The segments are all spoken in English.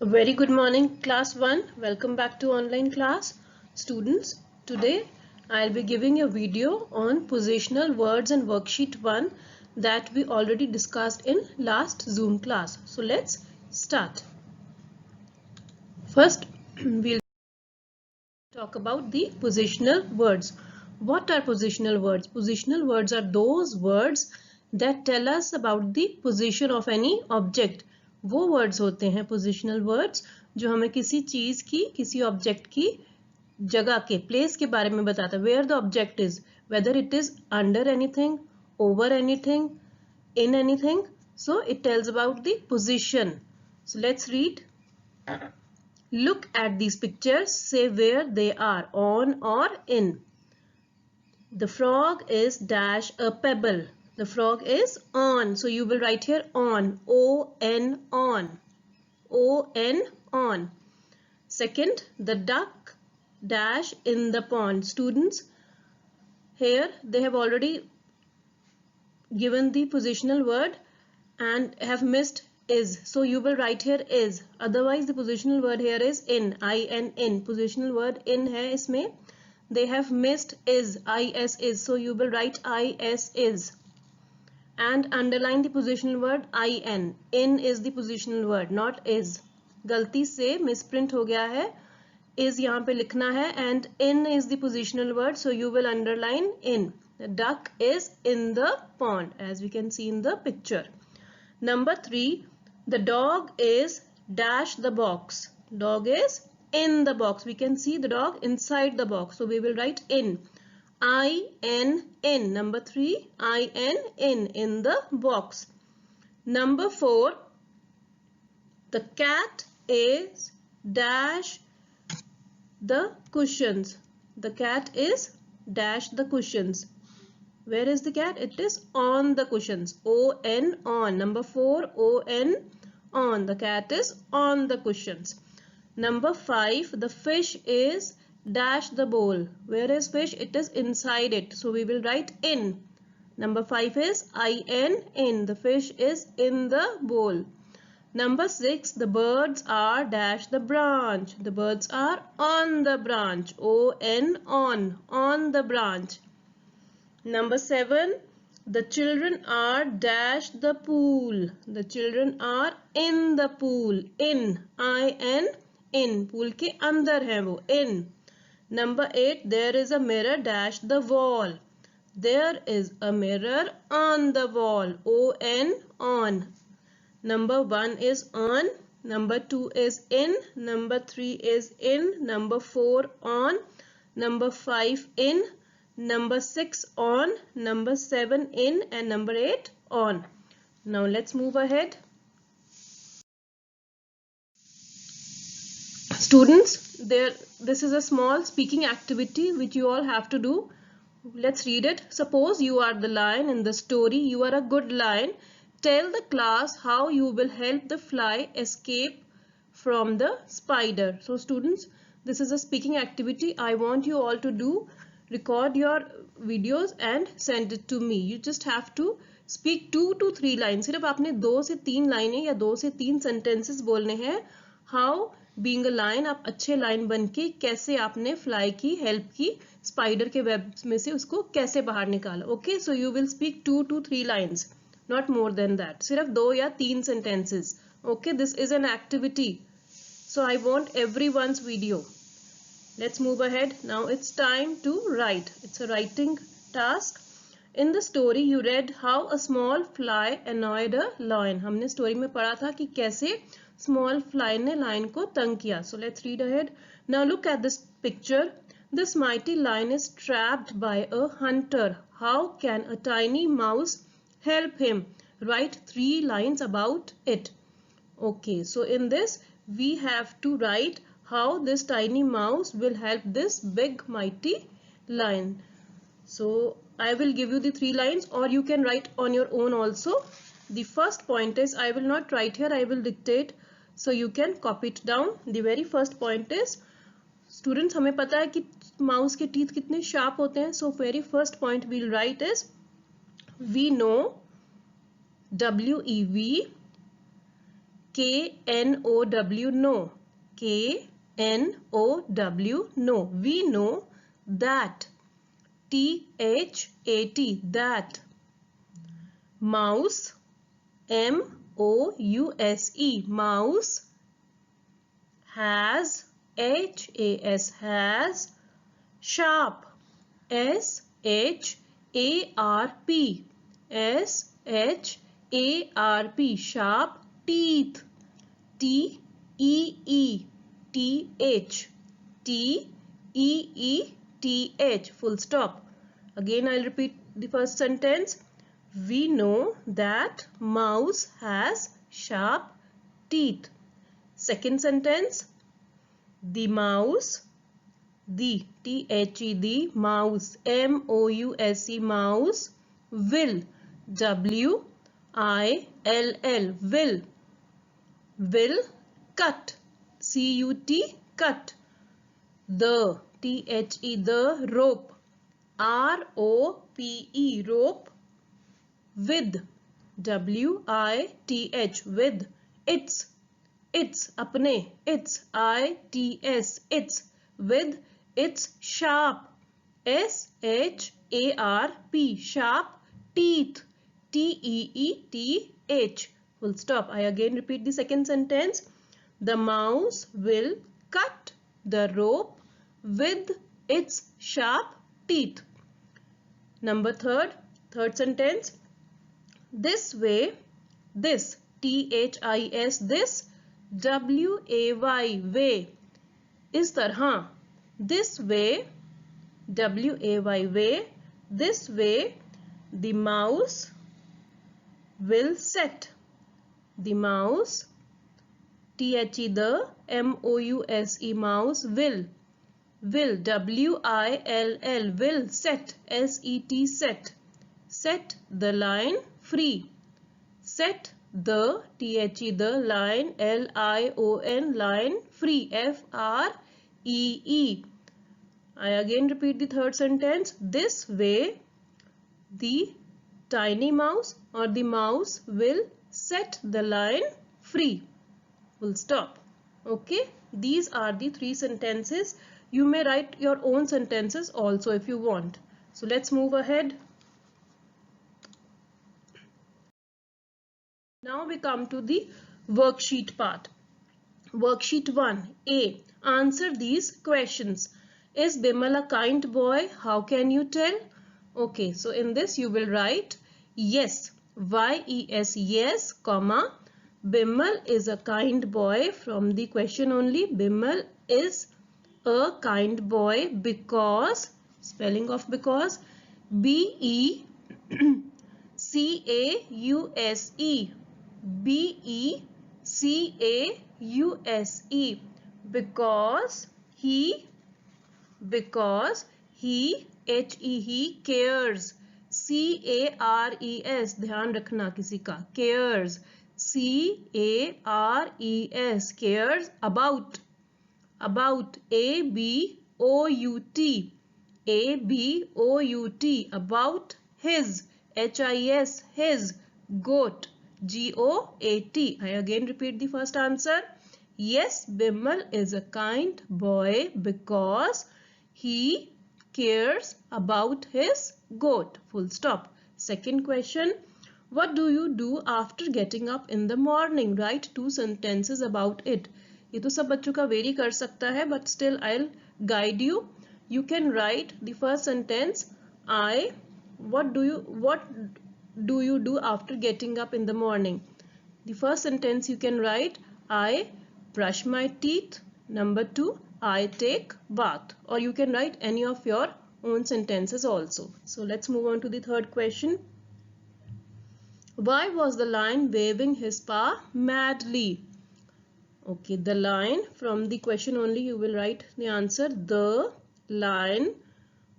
A very good morning, class 1. Welcome back to online class. Students, today I'll be giving a video on positional words and worksheet 1 that we already discussed in last Zoom class. So let's start. First, we'll talk about the positional words. What are positional words? Positional words are those words that tell us about the position of any object. वो words होते हैं positional words जो हमें किसी चीज की, किसी object की जगह के, place के बारे में बताता है. Where the object is, whether it is under anything, over anything, in anything. So it tells about the position. So let's read. Look at these pictures, say where they are, on or in. The frog is dash a pebble. The frog is on. So you will write here on. O-N, on. O-N, on. Second, the duck dash in the pond. Students, here they have already given the positional word and have missed is. So you will write here is. Otherwise the positional word here is in. I-N, in. Positional word in hai isme. They have missed is. I-S is. So you will write I-S is. And underline the positional word I-N. In is the positional word, not is. गलती से misprint हो गया है. Is यहाँ पे लिखना है and in is the positional word. So you will underline in. The duck is in the pond, as we can see in the picture. Number 3, the dog is dash the box. Dog is in the box. We can see the dog inside the box. So we will write in. I-N, in. Number 3, I-N, in the box. Number 4, the cat is dash the cushions. The cat is dash the cushions. Where is the cat? It is on the cushions. O-N, on. Number 4, O-N, on. The cat is on the cushions. Number 5, the fish is dash the bowl. Where is fish? It is inside it. So we will write in. Number 5 is I-N, in. The fish is in the bowl. Number 6, the birds are dash the branch. The birds are on the branch. O-N, on the branch. Number 7, the children are dash the pool. The children are in the pool. In, I-N, in. Pool के अंदर है वो, in. Number 8, there is a mirror dash the wall. There is a mirror on the wall. O-N, on. Number 1 is on. Number 2 is in. Number 3 is in. Number 4 on. Number 5 in. Number 6 on. Number 7 in. And number 8 on. Now let's move ahead. Students, this is a small speaking activity which you all have to do. Let's read it. Suppose you are the lion in the story. You are a good lion. Tell the class how you will help the fly escape from the spider. So students, this is a speaking activity. I want you all to do. Record your videos and send it to me. You just have to speak 2 to 3 lines. सिर्फ आपने 2 से 3 लाइनें या 2 से 3 sentences बोलने हैं. How being a lion, आप अच्छे लाइन बन के कैसे आपने फ्लाई की हेल्प की, स्पाइडर के वेब में से उसको कैसे बाहर निकाला. Okay, so you will speak 2 to 3 lines, not more than that. सिर्फ 2 या 3 sentences. Okay, this is an activity. So I want everyone's video. Let's move ahead. Now it's time to write. It's a writing task. In the story you read how a small fly annoyed a lion. हमने story में पढ़ा था कि कैसे small fly ने lion को तंग किया. So let's read ahead. Now look at this picture. This mighty lion is trapped by a hunter. How can a tiny mouse help him? Write 3 lines about it. Okay, so in this we have to write how this tiny mouse will help this big mighty lion. So I will give you the 3 lines or you can write on your own also. The first point is, I will not write here, I will dictate, so you can copy it down. The very first point is, students हमें पता है कि mouse के teeth कितने sharp होते हैं. So very first point we'll write is, we know, W-E-V, K-N-O-W, know. K-N-O-W, know. We know that. T-H-A-T, that. Mouse, M-O-U-S-E, mouse. Has, H-A-S, has. Sharp, S-H-A-R-P, S-H-A-R-P, sharp. Teeth, T-E-E-T-H, T-E-E-T-H, full stop. Again, I'll repeat the first sentence. We know that mouse has sharp teeth. Second sentence. The mouse, the, T-H-E, the mouse, M-O-U-S-E, mouse, will, W-I-L-L, will cut, C-U-T, cut. The, T-H-E, the rope, R-O-P-E, rope. With, W-I-T-H, with. Its, apne, its, I-T-S, its, with its sharp, S-H-A-R-P, sharp teeth, T-E-E-T-H, full stop. I again repeat the second sentence. The mouse will cut the rope with its sharp teeth. Number third sentence. This way, this, T-H-I-S, this, W-A-Y, way. इस तरह, this way, W-A-Y, way. This way, the mouse will set. The mouse, T-H-E, the, M-O-U-S-E, mouse, will, W-I-L-L, will set, S-E-T, set. Set the line free. Set the, T-H-E, the, line, L-I-O-N, line, free, F-R-E-E. I again repeat the third sentence. This way, the tiny mouse or the mouse will set the line free. Full stop. Okay, these are the three sentences. You may write your own sentences also if you want. So let's move ahead. Now we come to the worksheet part. Worksheet 1, A. Answer these questions. Is Bimal a kind boy? How can you tell? Okay, so in this you will write yes, Y-E-S, yes, comma. Bimal is a kind boy. From the question only, Bimal is a kind boy because, spelling of because, B-E-C-A-U-S-E, B-E-C-A-U-S-E, because he, H-E, he cares, C-A-R-E-S, ध्यान रखना किसी का, cares, C-A-R-E-S, cares about, A-B-O-U-T, A-B-O-U-T, about his, H-I-S, his, goat, G-O-A-T. I again repeat the first answer. Yes, Bimal is a kind boy because he cares about his goat. Full stop. Second question. What do you do after getting up in the morning? Write 2 sentences about it. ये तो सब बच्चों का very कर सकता है, but still I'll guide you. You can write the first sentence. What do you do after getting up in the morning? The first sentence you can write, I brush my teeth. Number 2, I take bath. Or you can write any of your own sentences also. So let's move on to the third question. Why was the lion waving his paw madly? Okay, the lion, from the question only you will write the answer. The lion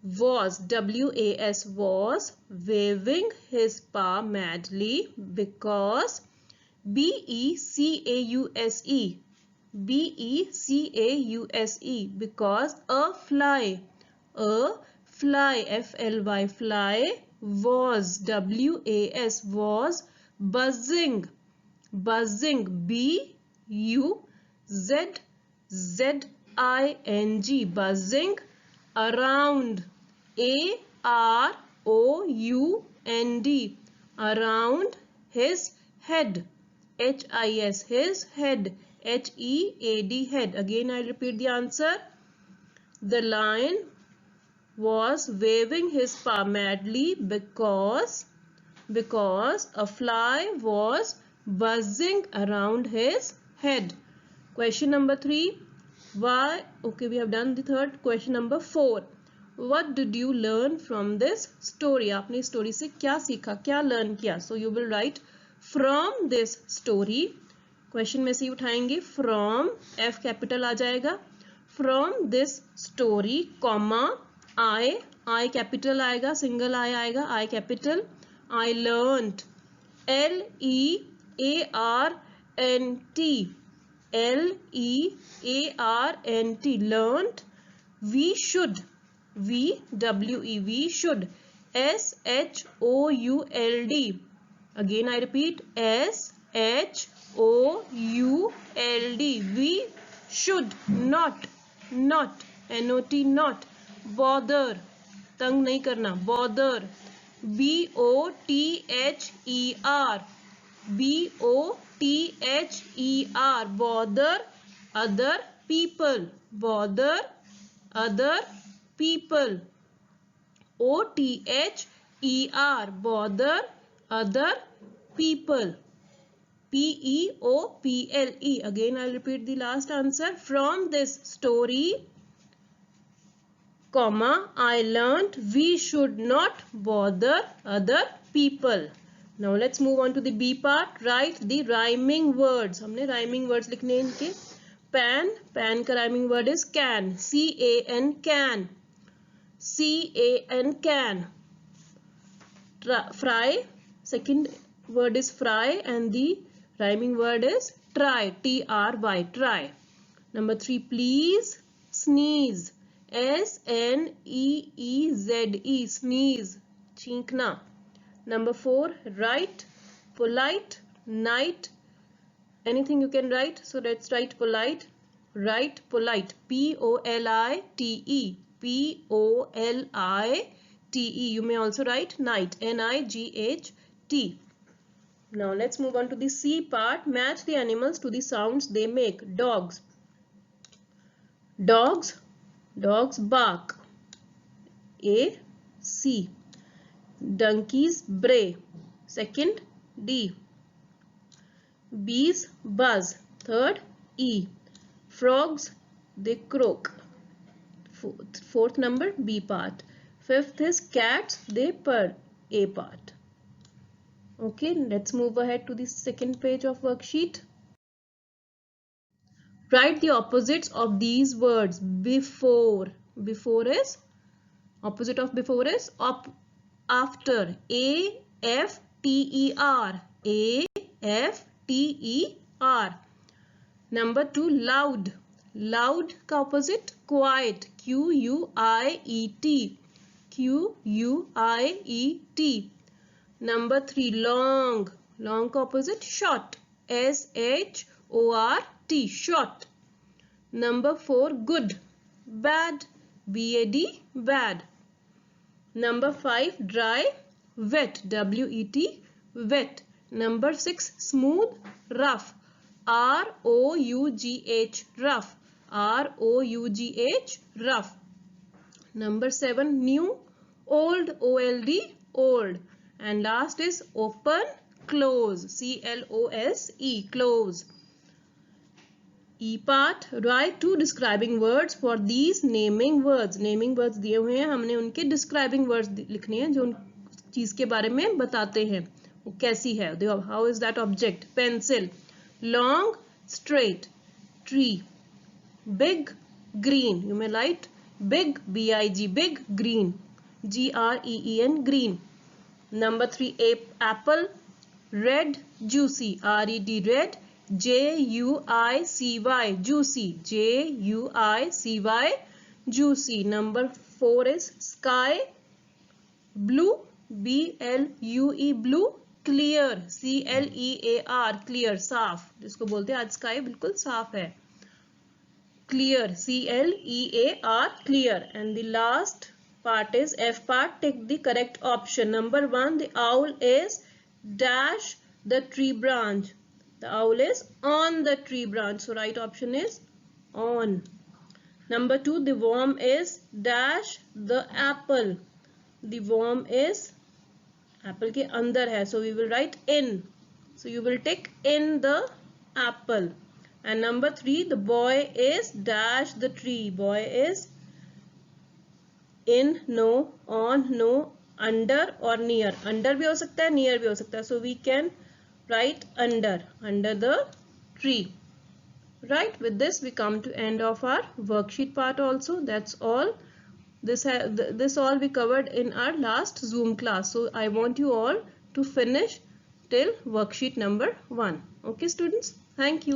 was, W-A-S, was waving his paw madly because B-E-C-A-U-S-E, B-E-C-A-U-S-E, because a fly, F-L-Y, fly, was, W-A-S, was buzzing, buzzing, B-U-Z-Z-I-N-G, buzzing. Around, A-R-O-U-N-D, around his head, H-I-S, his head, H-E-A-D, head. Again I repeat the answer. The lion was waving his paw madly because a fly was buzzing around his head. Question number 3. Why? Okay, we have done the third. Question number 4. What did you learn from this story? आपने इस story से क्या सीखा, क्या learn किया? So you will write from this story. Question में से उठाएंगे from, F कैपिटल आ जाएगा. From this story, comma, I capital आएगा, सिंगल I आएगा, I capital. I learnt, L-E-A-R-N-T, L-E-A-R-N-T, learnt. We should, V-W-E, we should, S-H-O-U-L-D. Again I repeat, S-H-O-U-L-D. We should not, N-O-T, not, bother, तंग नहीं करना, bother, B-O-T-H-E-R, B-O-T-H-E-R, bother other people, bother other people, O-T-H-E-R, bother other people, P-E-O-P-L-E. Again I'll repeat the last answer. From this story, comma, I learnt we should not bother other people. Now let's move on to the B part. Write the rhyming words. हमने rhyming words लिखने हैं इनके. Pan का rhyming word is can, C-A-N, can, C-A-N, can. Fry, second word is fry and the rhyming word is try, T-R-Y, try. Number 3, please, sneeze, S-N-E-E-Z-E, sneeze, छींकना. Number 4, write, polite, night, anything you can write, so let's write polite. Write polite, P-O-L-I-T-E, P-O-L-I-T-E. You may also write night, N-I-G-H-T. Now let's move on to the C part. Match the animals to the sounds they make. Dogs, bark, A, C. Donkeys bray, second, D. Bees buzz, third, E. Frogs, they croak, fourth number, B part. Fifth is cats, they purr, A part. Okay, let's move ahead to the second page of worksheet. Write the opposites of these words. Before is, opposite of before is after, A-F-T-E-R, A-F-T-E-R. Number 2, loud का opposite quiet, Q-U-I-E-T, Q-U-I-E-T. Number 3, long का opposite short, S-H-O-R-T, short. Number 4, good, bad, B-A-D, bad. Number 5, dry, wet, W-E-T, wet. Number 6, smooth, rough, R-O-U-G-H, rough, R-O-U-G-H, rough. Number 7, new, old, O-L-D, old. And last is open, close, C-L-O-S-E, close. E part, write 2 describing words for these naming words. Naming words दिए हुए हैं, हमने उनके describing words लिखने हैं जो उन चीज के बारे में बताते हैं वो कैसी है. How is that object? Pencil. Long, straight, tree. Big, green. You may write big, B-I-G, big, green, G-R-E-E-N, green. Number 3, apple. Red, juicy, R-E-D, red, J-U-I-C-Y, juicy, J-U-I-C-Y, juicy. Number 4 is sky. Blue, B-L-U-E, blue, clear, CLEAR, clear, साफ, जिसको बोलते हैं आज sky बिल्कुल साफ है. Clear, CLEAR, clear. And the last part is F part. Take the correct option. Number 1, the owl is dash the tree branch. The owl is on the tree branch. So right option is on. Number 2, the worm is dash the apple. The worm is apple के अंदर है. So we will write in. So you will take in the apple. And number 3, the boy is dash the tree. Boy is in, no, on, no, under or near. Under भी हो सकता है, near भी हो सकता है. So we can write under the tree. Right, with this we come to end of our worksheet part also. That's all. This all we covered in our last Zoom class. So I want you all to finish till worksheet number 1. Okay students, thank you.